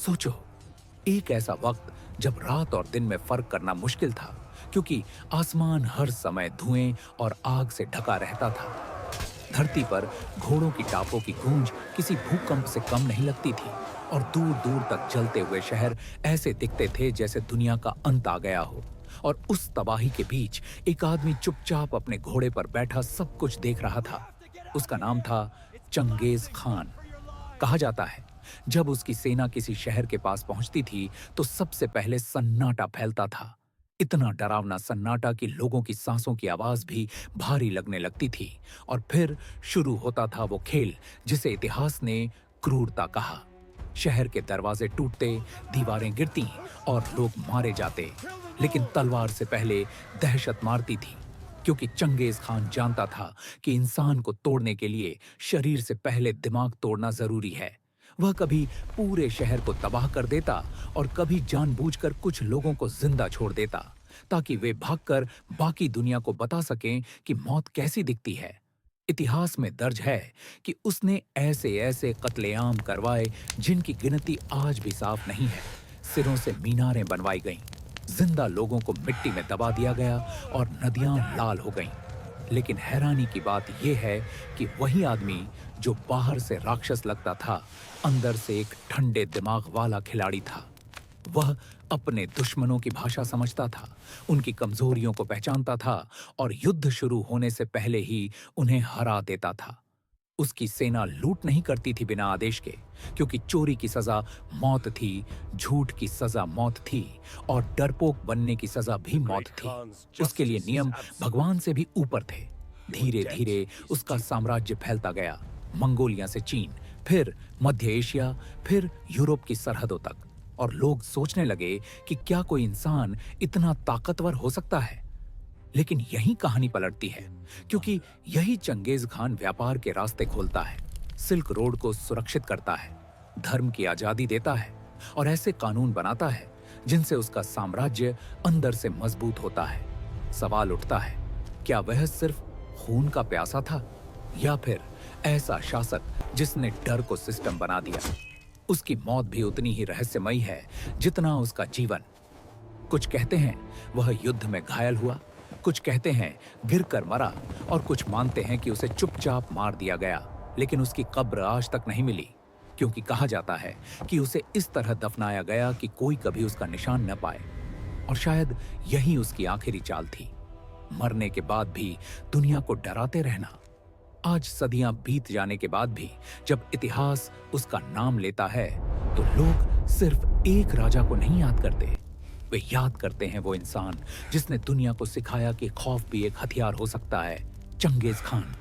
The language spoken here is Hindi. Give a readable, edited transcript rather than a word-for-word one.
सोचो, एक ऐसा वक्त जब रात और दिन में फर्क करना मुश्किल था, क्योंकि आसमान हर समय धुएं और आग से ढका रहता था। धरती पर घोड़ों की टापों की गूंज किसी भूकंप से कम नहीं लगती थी, और दूर दूर तक जलते हुए शहर ऐसे दिखते थे जैसे दुनिया का अंत आ गया हो। और उस तबाही के बीच एक आदमी चुपचाप अपने घोड़े पर बैठा सब कुछ देख रहा था। उसका नाम था चंगेज खान। कहा जाता है, जब उसकी सेना किसी शहर के पास पहुंचती थी तो सबसे पहले सन्नाटा फैलता था। इतना डरावना सन्नाटा कि लोगों की सांसों की आवाज भी भारी लगने लगती थी। और फिर शुरू होता था वो खेल जिसे इतिहास ने क्रूरता कहा। शहर के दरवाजे टूटते, दीवारें गिरती और लोग मारे जाते, लेकिन तलवार से पहले दहशत मारती थी, क्योंकि चंगेज खान जानता था कि इंसान को तोड़ने के लिए शरीर से पहले दिमाग तोड़ना जरूरी है। वह कभी पूरे शहर को तबाह कर देता और कभी जानबूझकर कुछ लोगों को जिंदा छोड़ देता, ताकि वे भागकर बाकी दुनिया को बता सकें कि मौत कैसी दिखती है। इतिहास में दर्ज है कि उसने ऐसे ऐसे कत्लेआम करवाए जिनकी गिनती आज भी साफ नहीं है। सिरों से मीनारें बनवाई गईं, जिंदा लोगों को मिट्टी में दबा दिया गया और नदियां लाल हो गईं। लेकिन हैरानी की बात यह है कि वही आदमी जो बाहर से राक्षस लगता था, अंदर से एक ठंडे दिमाग वाला खिलाड़ी था। वह अपने दुश्मनों की भाषा समझता था, उनकी कमजोरियों को पहचानता था और युद्ध शुरू होने से पहले ही उन्हें हरा देता था। उसकी सेना लूट नहीं करती थी बिना आदेश के, क्योंकि चोरी की सजा मौत थी, झूठ की सजा मौत थी और डरपोक बनने की सजा भी मौत थी। उसके लिए नियम भगवान से भी ऊपर थे। धीरे धीरे उसका साम्राज्य फैलता गया, मंगोलिया से चीन, फिर मध्य एशिया, फिर यूरोप की सरहदों तक। और लोग सोचने लगे कि क्या कोई इंसान इतना ताकतवर हो सकता है। लेकिन यही कहानी पलटती है, क्योंकि यही चंगेज खान व्यापार के रास्ते खोलता है, सिल्क रोड को सुरक्षित करता है, धर्म की आजादी देता है और ऐसे कानून बनाता है जिनसे उसका साम्राज्य अंदर से मजबूत होता है। सवाल उठता है, क्या वह सिर्फ खून का प्यासा था, या फिर ऐसा शासक जिसने डर को सिस्टम बना दिया। उसकी मौत भी उतनी ही रहस्यमयी है जितना उसका जीवन। कुछ कहते हैं वह युद्ध में घायल हुआ, कुछ कहते हैं गिरकर मरा, और कुछ मानते हैं कि उसे चुपचाप मार दिया गया। लेकिन उसकी कब्र आज तक नहीं मिली, क्योंकि कहा जाता है कि उसे इस तरह दफनाया गया कि कोई कभी उसका निशान न पाए। और शायद यही उसकी आखिरी चाल थी, मरने के बाद भी दुनिया को डराते रहना। आज सदियां बीत जाने के बाद भी जब इतिहास उसका नाम लेता है तो लोग सिर्फ एक राजा को नहीं याद करते, वे याद करते हैं वो इंसान जिसने दुनिया को सिखाया कि खौफ भी एक हथियार हो सकता है, चंगेज खान।